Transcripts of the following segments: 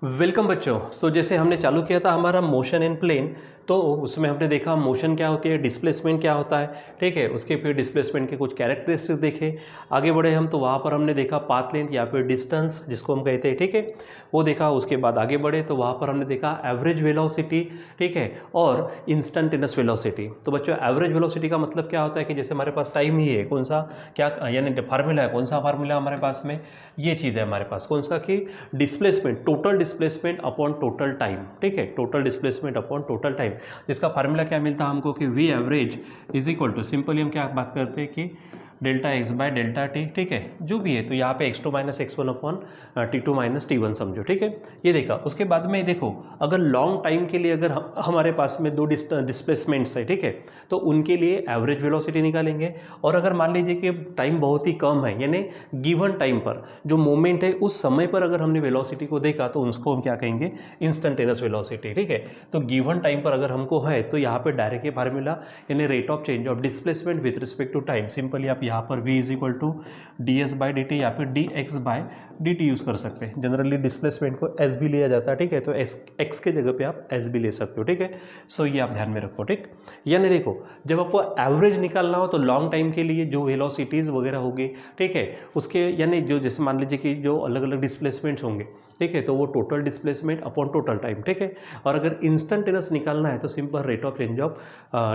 Welcome बच्चों। जैसे हमने चालू किया था हमारा मोशन इन प्लेन, तो उसमें हमने देखा मोशन क्या होती है, डिस्प्लेसमेंट क्या होता है, ठीक है। उसके फिर डिस्प्लेसमेंट के कुछ कैरेक्टरिस्टिक्स देखे, आगे बढ़े हम तो वहाँ पर हमने देखा पाथ लेंथ या फिर डिस्टेंस जिसको हम कहते हैं, ठीक है, वो देखा। उसके बाद आगे बढ़े तो वहाँ पर हमने देखा एवरेज वेलोसिटी, ठीक है, और इंस्टेंटेनियस वेलोसिटी। तो बच्चों एवरेज वेलोसिटी का मतलब क्या होता है कि जैसे हमारे पास टाइम ही है, कौन सा क्या यानी फार्मूला है, कौन सा फार्मूला हमारे पास में, ये चीज़ है हमारे पास, कौन सा कि displacement, total displacement upon total time, ठीक है, total displacement upon total time, जिसका फार्मूला क्या मिलता है हमको कि V average is equal to, simply हम क्या बात करते हैं कि delta X by delta T, ठीक है, जो भी है। तो यहाँ पे X two minus X one upon T two minus T one समझो, ठीक है, ये देखा। उसके बाद में देखो अगर लॉन्ग टाइम के लिए अगर हमारे पास में दो डिस्प्लेसमेंट्स है, ठीक है, तो उनके लिए एवरेज वेलोसिटी निकालेंगे। और अगर मान लीजिए कि टाइम बहुत ही कम है, यानी गिवन टाइम पर जो मोमेंट है उस समय पर अगर हमने वेलोसिटी को देखा तो उसको हम क्या कहेंगे, इंस्टेंटेनियस वेलोसिटी, ठीक है। तो गिवन टाइम पर अगर हमको है तो यहाँ पे डायरेक्ट ये फार्मूला यानी rate of change of displacement with respect to time, simply आप यहाँ पर v is equal to D S by D T या फिर D X by D T use कर सकते हैं। जनरली डिस्प्लेसमेंट को एस भी लिया जाता है, ठीक है, तो एक्स के जगह पे आप एस भी ले सकते हो, ठीक है। सो ये आप ध्यान में रखो, ठीक। यानी देखो जब आपको एवरेज निकालना हो तो लॉन्ग टाइम के लिए जो वेलोसिटीज़ वगैरह होगी, ठीक है, उसके यानी जो जैसे मान लीजिए कि जो अलग अलग डिस्प्लेसमेंट्स होंगे, ठीक है, तो वो total displacement upon total time, ठीक है। और अगर इंस्टेंटेनियस निकालना है तो simple rate of change of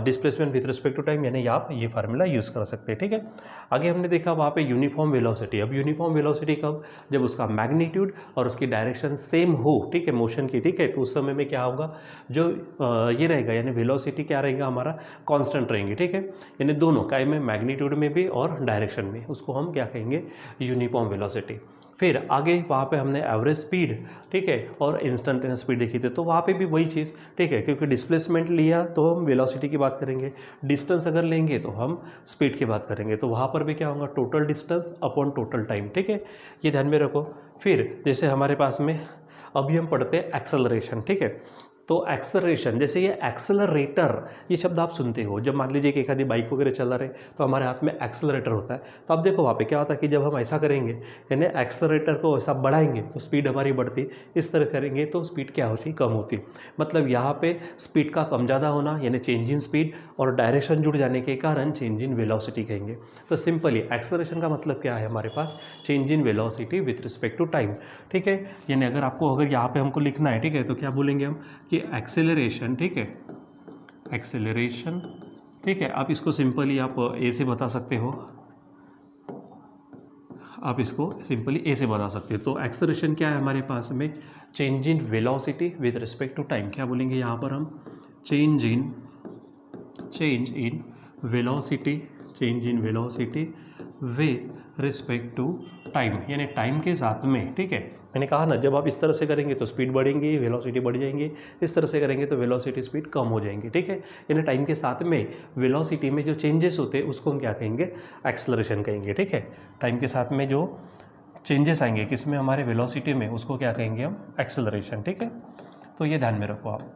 displacement with respect to time, यानी आप ये फार्मूला यूज़ कर सकते हैं, ठीक है। आगे हमने देखा वहाँ पे यूनिफॉर्म वेलोसिटी। अब यूनिफॉर्म वेलोसिटी कब, जब उसका मैग्नीट्यूड और उसकी डायरेक्शन सेम हो, ठीक है, मोशन की, ठीक है, तो उस समय में क्या होगा, जो ये रहेगा यानी वेलोसिटी क्या रहेगा हमारा, कांस्टेंट रहेंगे, ठीक है, यानी दोनों काय में, मैग्नीट्यूड में भी और डायरेक्शन में, उसको हम क्या कहेंगे, यूनिफॉर्म वेलोसिटी। फिर आगे वहाँ पे हमने एवरेज स्पीड, ठीक है, और इंस्टेंटेनियस स्पीड देखी थी, तो वहाँ पे भी वही चीज़, ठीक है, क्योंकि डिस्प्लेसमेंट लिया तो हम वेलोसिटी की बात करेंगे, डिस्टेंस अगर लेंगे तो हम स्पीड की बात करेंगे, तो वहाँ पर भी क्या होगा, total distance upon total time, ठीक है, ये ध्यान में रखो। फिर जैसे हमारे पास में अभी हम पढ़ते हैं एक्सेलरेशन, ठीक है, तो एक्सेलरेशन, जैसे ये एक्सेलरेटर, ये शब्द आप सुनते हो जब मान लीजिए कि एक आधी बाइक वगैरह चला रहे तो हमारे हाथ में एक्सेलरेटर होता है। तो आप देखो वहाँ पे क्या होता है कि जब हम ऐसा करेंगे यानी एक्सेलरेटर को ऐसा बढ़ाएंगे तो स्पीड हमारी बढ़ती, इस तरह करेंगे तो स्पीड क्या होती, कम होती। मतलब यहाँ पे स्पीड का कम ज़्यादा होना यानी चेंज इन स्पीड और डायरेक्शन जुड़ जाने के कारण चेंज इन वेलोसिटी कहेंगे। तो सिंपली एक्सेलरेशन का मतलब क्या है हमारे पास, change in velocity with respect to time, ठीक है। यानी अगर आपको अगर यहाँ पे हमको लिखना है, ठीक है, तो क्या बोलेंगे हम कि एक्सेलरेशन, ठीक है, एक्सेलरेशन, ठीक है, आप इसको सिंपली आप ए से बता सकते हो, आप इसको सिंपली ए से बता सकते हो। तो एक्सेलरेशन क्या है हमारे पास में, change in velocity with respect to time. क्या बोलेंगे यहाँ पर हम, change in velocity, change in velocity with respect to time, यानी टाइम के साथ में, ठीक है। मैंने कहा ना जब आप इस तरह से करेंगे तो स्पीड बढ़ेंगी, वेलोसिटी बढ़ जाएंगी, इस तरह से करेंगे तो वेलोसिटी स्पीड कम हो जाएंगी, ठीक है। यानी टाइम के साथ में वेलोसिटी में जो चेंजेस होते हैं उसको हम क्या कहेंगे, एक्सेलरेशन कहेंगे, ठीक है। टाइम के साथ में जो चेंजेस आएंगे किसमें, हमारे वेलोसिटी में, उसको क्या कहेंगे हम, एक्सेलरेशन, ठीक है। तो ये ध्यान में रखो आप।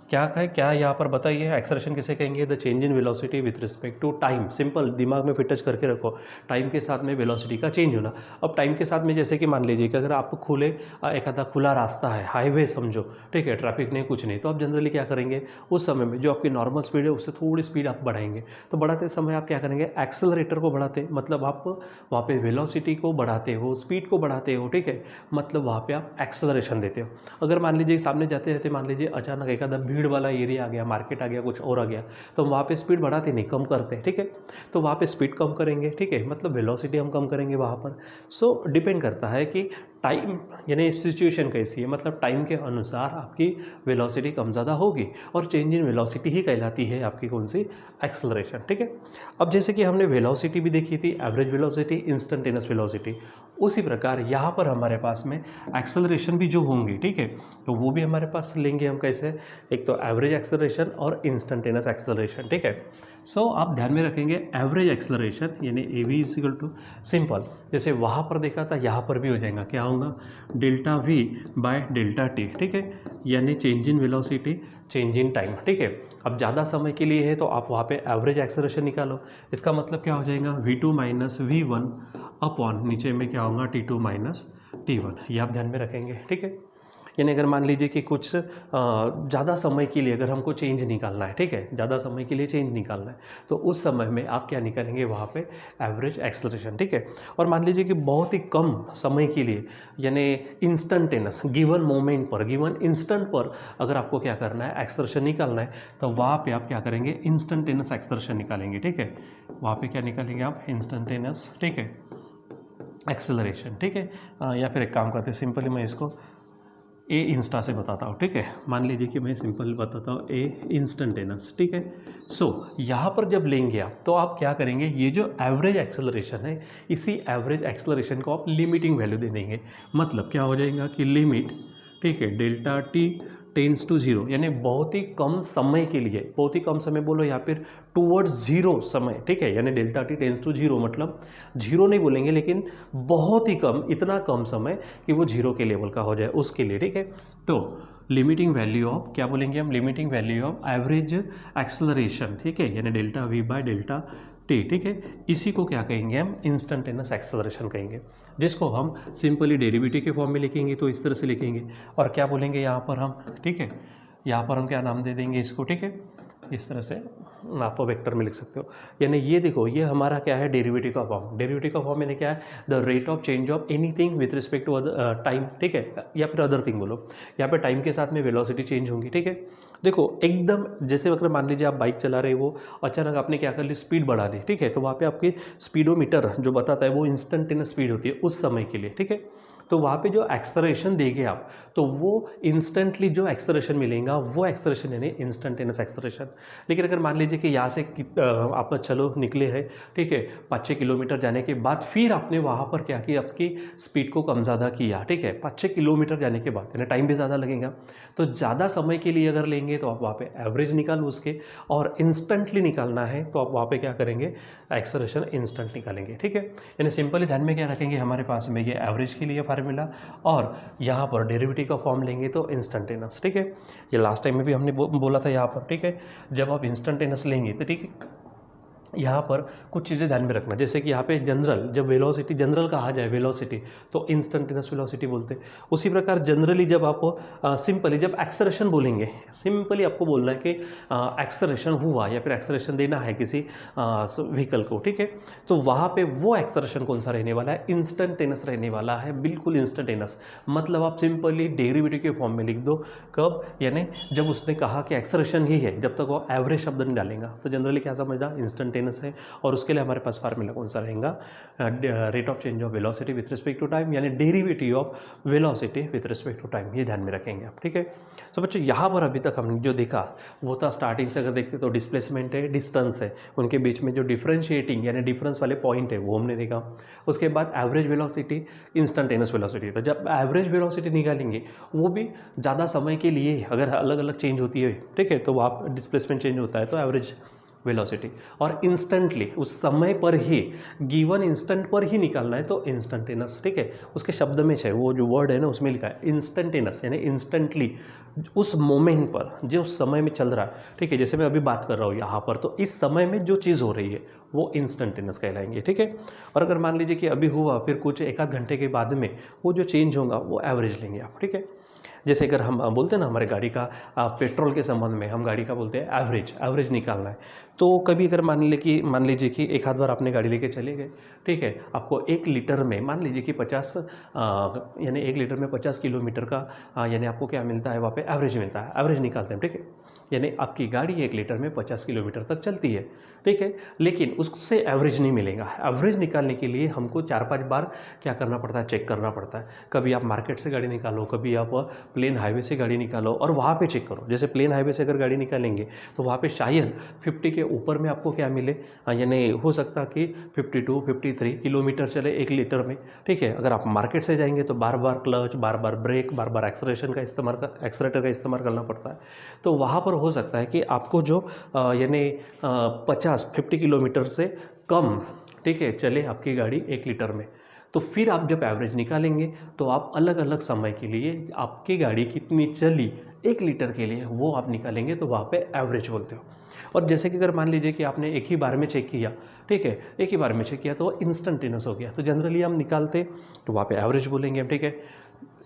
क्या है, क्या यहाँ पर बताइए, एक्सेलरेशन किसे कहेंगे, the change in velocity with respect to time. Simple दिमाग में फिट टच करके रखो, टाइम के साथ में वेलोसिटी का चेंज होना। अब टाइम के साथ में जैसे कि मान लीजिए कि अगर आप खुले एक आधा खुला रास्ता है, हाईवे समझो, ठीक है, ट्रैफिक नहीं कुछ नहीं, तो आप जनरली क्या करेंगे, उस समय में जो आपकी नॉर्मल स्पीड है उससे थोड़ी स्पीड आप बढ़ाएंगे। तो बढ़ाते समय आप क्या करेंगे, एक्सेलरेटर को बढ़ाते, मतलब आप वहाँ पे वेलोसिटी को बढ़ाते हो, स्पीड को बढ़ाते हो, ठीक है, मतलब वहाँ पे आप एक्सेलरेशन देते हो। अगर मान लीजिए सामने जाते जाते मान लीजिए अचानक एक आधा भीड़ वाला एरिया आ गया, मार्केट आ गया, कुछ और आ गया, तो वहाँ पे स्पीड बढ़ाते नहीं, कम करते हैं, ठीक है। तो वहाँ पे स्पीड कम करेंगे, ठीक है, मतलब वेलोसिटी हम कम करेंगे वहाँ पर। सो डिपेंड करता है कि टाइम यानी सिचुएशन कैसी है, मतलब टाइम के अनुसार आपकी वेलोसिटी कम ज़्यादा होगी और चेंज इन वेलोसिटी ही कहलाती है आपकी कौन सी, एक्सेलरेशन, ठीक है। अब जैसे कि हमने वेलोसिटी भी देखी थी, एवरेज वेलोसिटी, इंस्टेंटेनियस वेलोसिटी, उसी प्रकार यहाँ पर हमारे पास में एक्सेलरेशन भी जो होंगी, ठीक है, तो वो भी हमारे पास लेंगे हम कैसे, एक तो एवरेज एक्सेलरेशन और इंस्टेंटेनियस एक्सेलरेशन, ठीक है। सो आप ध्यान में रखेंगे एवरेज एक्सेलरेशन यानी A V is equal to, simple जैसे वहाँ पर देखा था यहाँ पर भी हो जाएगा, क्या होगा, delta V by delta T, ठीक है, यानी change in velocity change in time, ठीक है। अब ज़्यादा समय के लिए है तो आप वहाँ पे एवरेज एक्सेलरेशन निकालो, इसका मतलब क्या हो जाएगा, v2 minus V one upon नीचे में क्या होगा T2 माइनस T1, ये आप ध्यान में रखेंगे, ठीक है। यानी अगर मान लीजिए कि कुछ ज़्यादा समय के लिए अगर हमको चेंज निकालना है, ठीक है, ज़्यादा समय के लिए चेंज निकालना है, तो उस समय में आप क्या निकालेंगे वहाँ पे एवरेज एक्सेलरेशन, ठीक है। और मान लीजिए कि बहुत ही कम समय के लिए यानी इंस्टेंटेनियस गिवन मोमेंट पर, गिवन इंस्टेंट पर अगर आपको क्या करना है एक्सेलरेशन निकालना है, तो वहाँ पे आप क्या करेंगे इंस्टेंटेनियस एक्सेलरेशन निकालेंगे, ठीक है। वहाँ पे क्या निकालेंगे आप इंस्टेंटेनियस, ठीक है, एक्सेलरेशन, ठीक है। या फिर एक काम करते हैं, सिंपली मैं इसको ए इंस्टा से बताता हूँ, ठीक है। मान लीजिए कि मैं सिंपल बताता हूँ ए इंस्टेंटेनियस, ठीक है। सो यहाँ पर जब लेंगे आप तो आप क्या करेंगे, ये जो एवरेज एक्सेलरेशन है इसी एवरेज एक्सेलरेशन को आप लिमिटिंग वैल्यू दे देंगे। मतलब क्या हो जाएगा कि लिमिट, ठीक है, delta T tends to zero, यानी बहुत ही कम समय के लिए, बहुत ही कम समय बोलो या फिर टूवर्ड्स जीरो समय, ठीक है, यानी delta T tends to zero मतलब जीरो नहीं बोलेंगे लेकिन बहुत ही कम, इतना कम समय कि वो जीरो के लेवल का हो जाए उसके लिए, ठीक है। तो लिमिटिंग वैल्यू ऑफ क्या बोलेंगे हम, limiting value of average acceleration, ठीक है, यानी delta V by delta T, ठीक है। इसी को क्या कहेंगे हम इंस्टेंटेनियस एक्सेलरेशन कहेंगे, जिसको हम सिंपली डेरिवेटिव के फॉर्म में लिखेंगे तो इस तरह से लिखेंगे। और क्या बोलेंगे यहाँ पर हम, ठीक है, यहाँ पर हम क्या नाम दे देंगे इसको, ठीक है, इस तरह से आप वेक्टर में लिख सकते हो। यानी ये देखो ये हमारा क्या है डेरिवेटिव का फॉर्म, डेरिवेटिव का फॉर्म यानी क्या है the rate of change of anything with respect to time, ठीक है, या फिर अदर थिंग बोलो। यहाँ पे टाइम के साथ में वेलोसिटी चेंज होंगी, ठीक है। देखो एकदम जैसे अगर मान लीजिए आप बाइक चला रहे हो, अचानक आपने क्या कर ली स्पीड बढ़ा दी, ठीक है, तो वहाँ पे आपकी स्पीडोमीटर जो बताता है वो इंस्टेंटेनियस स्पीड होती है उस समय के लिए, ठीक है। तो वहाँ पे जो एक्सेलरेशन देंगे आप तो वो इंस्टेंटली जो एक्सेलरेशन मिलेगा वो एक्सेलरेशन यानी इंस्टेंटेनियस एक्सेलरेशन। लेकिन अगर मान लीजिए कि यहाँ से आप चलो निकले हैं, ठीक है, 5-6 किलोमीटर जाने के बाद फिर आपने वहाँ पर क्या किया, आपकी स्पीड को कम ज़्यादा किया, ठीक है, 5-6 किलोमीटर जाने के बाद, यानी टाइम भी ज़्यादा लगेगा। तो ज़्यादा समय के लिए अगर लेंगे तो आप वहाँ पे एवरेज निकालो उसके, और इंस्टेंटली निकालना है तो आप वहाँ पे क्या करेंगे एक्सेलरेशन इंस्टेंट निकालेंगे, ठीक है। यानी सिंपली ध्यान में क्या रखेंगे, हमारे पास में ये एवरेज के लिए फार्मूला और यहाँ पर डेरिवेटिव का फॉर्म लेंगे तो इंस्टेंटेनियस, ठीक है। ये लास्ट टाइम में भी हमने बोला था यहाँ पर, ठीक है, जब आप इंस्टेंटेनियस लेंगे तो ठीक है यहाँ पर कुछ चीज़ें ध्यान में रखना, जैसे कि यहाँ पे जनरल जब वेलोसिटी जनरल कहा जाए वेलोसिटी तो इंस्टेंटेनियस वेलोसिटी बोलते हैं। उसी प्रकार जनरली जब आप सिंपली जब एक्सेलरेशन बोलेंगे, सिंपली आपको बोलना है कि एक्सेलरेशन हुआ या फिर एक्सेलरेशन देना है किसी व्हीकल को, ठीक है, तो वहाँ पे वो एक्सेलरेशन कौन सा रहने वाला है, इंस्टेंटेनियस रहने वाला है, बिल्कुल इंस्टेंटेनियस। मतलब आप सिंपली डेरिवेटिव के फॉर्म में लिख दो, कब, यानी जब उसने कहा कि एक्सेलरेशन ही है, जब तक वो एवरेज शब्द नहीं डालेगा तो जनरली क्या समझना इंस्टेंटेनियस है। और उसके लिए हमारे पास फार्मूला कौन सा रहेगा, rate of change of velocity with respect to time, यानी derivative of velocity with respect to time, ये ध्यान में रखेंगे आप, ठीक है। तो बच्चों यहाँ पर अभी तक हमने जो देखा वो था स्टार्टिंग से अगर देखते तो डिस्प्लेसमेंट है, डिस्टेंस है, उनके बीच में जो डिफरेंशिएटिंग यानी डिफरेंस वाले पॉइंट है वो हमने देखा। उसके बाद एवरेज वेलोसिटी, इंस्टेंटेनियस वेलोसिटी, तो जब एवरेज वेलोसिटी निकालेंगे वो भी ज़्यादा समय के लिए अगर अलग अलग चेंज होती है, ठीक है, तो आप डिस्प्लेसमेंट चेंज होता है तो एवरेज वेलोसिटी, और इंस्टेंटली उस समय पर ही गिवन इंस्टेंट पर ही निकालना है तो इंस्टेंटेनियस, ठीक है। उसके शब्द में है वो जो वर्ड है ना उसमें लिखा है इंस्टेंटेनियस, यानी इंस्टेंटली उस मोमेंट पर जो उस समय में चल रहा है, ठीक है, जैसे मैं अभी बात कर रहा हूँ यहाँ पर, तो इस समय में जो चीज़ हो रही है वो इंस्टेंटेनियस कहलाएंगे, ठीक है। और अगर मान लीजिए कि अभी हुआ फिर कुछ 1-आध घंटे के बाद में वो जो चेंज होगा वो एवरेज लेंगे आप, ठीक है। जैसे अगर हम बोलते हैं ना हमारे गाड़ी का पेट्रोल के संबंध में हम गाड़ी का बोलते हैं एवरेज निकालना है, तो कभी अगर मान लीजिए कि एक आध बार आपने गाड़ी लेके चले गए, ठीक है, आपको 1 लीटर में मान लीजिए कि 50 यानी 1 लीटर में 50 किलोमीटर का यानी आपको क्या मिलता है वहाँ पे एवरेज मिलता है, एवरेज निकालते हैं, ठीक है। यानी आपकी गाड़ी 1 लीटर में 50 किलोमीटर तक चलती है, ठीक है, लेकिन उससे एवरेज नहीं मिलेगा। एवरेज निकालने के लिए हमको 4-5 बार क्या करना पड़ता है, चेक करना पड़ता है। कभी आप मार्केट से गाड़ी निकालो, कभी आप प्लेन हाईवे से गाड़ी निकालो और वहाँ पे चेक करो। जैसे प्लेन हाईवे से अगर गाड़ी निकालेंगे तो वहाँ पे शायद 50 के ऊपर में आपको क्या मिले, यानी हो सकता कि 52-53 किलोमीटर चले 1 लीटर में, ठीक है। अगर आप मार्केट से जाएंगे तो बार बार क्लच, बार बार ब्रेक, बार बार एक्सलेटर का इस्तेमाल करना पड़ता है। तो वहाँ पर हो सकता है कि आपको जो यानी 50 किलोमीटर से कम, ठीक है, चले आपकी गाड़ी 1 लीटर में, तो फिर आप जब एवरेज निकालेंगे तो आप अलग अलग समय के लिए आपकी गाड़ी कितनी चली 1 लीटर के लिए वो आप निकालेंगे तो वहाँ पे एवरेज बोलते हो। और जैसे कि अगर मान लीजिए कि आपने एक ही बार में चेक किया, ठीक है, एक ही बार में चेक किया तो वो इंस्टेंटेनियस हो गया, तो जनरली हम निकालते तो वहाँ पे एवरेज बोलेंगे, ठीक है।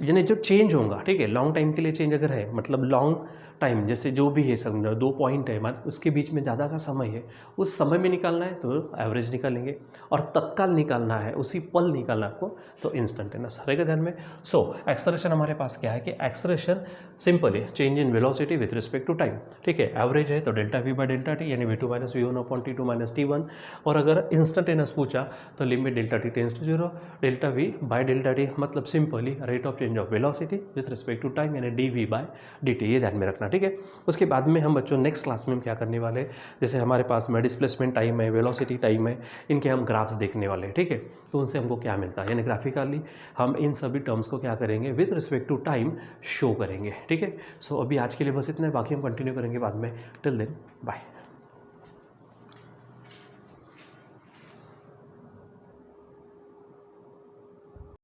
यानी जो चेंज होगा, ठीक है, लॉन्ग टाइम के लिए चेंज अगर है, मतलब लॉन्ग टाइम जैसे जो भी है, समझो 2 पॉइंट है, मतलब उसके बीच में ज़्यादा का समय है, उस समय में निकालना है तो एवरेज निकालेंगे, और तत्काल निकालना है, उसी पल निकालना है आपको, तो इंस्टेंटेनियस रहेगा ध्यान में। सो एक्सेलरेशन हमारे पास क्या है कि एक्सेलरेशन सिंपल है, change in velocity with respect to time, ठीक है। एवरेज है तो delta V by delta T, यानी v2 minus V one upon T two minus T one. और अगर इंस्टेंटेनियस पूछा तो limit delta T tends to 0, delta V by delta T, मतलब simply rate of change of velocity with respect to time, यानी D V by D T, ये ध्यान में रखना, ठीक है। उसके बाद में हम बच्चों नेक्स्ट क्लास में हम क्या करने वाले हैं, जैसे हमारे पास में डिस्प्लेसमेंट टाइम है, वेलोसिटी टाइम है, इनके हम ग्राफ्स देखने वाले हैं, ठीक है। तो उनसे हमको क्या मिलता है, यानी ग्राफिकली हम इन सभी टर्म्स को क्या करेंगे, with respect to time show करेंगे, ठीक है। सो अभी आज के लिए बस इतना है, बाकी हम कंटिन्यू करेंगे बाद में। Till then bye.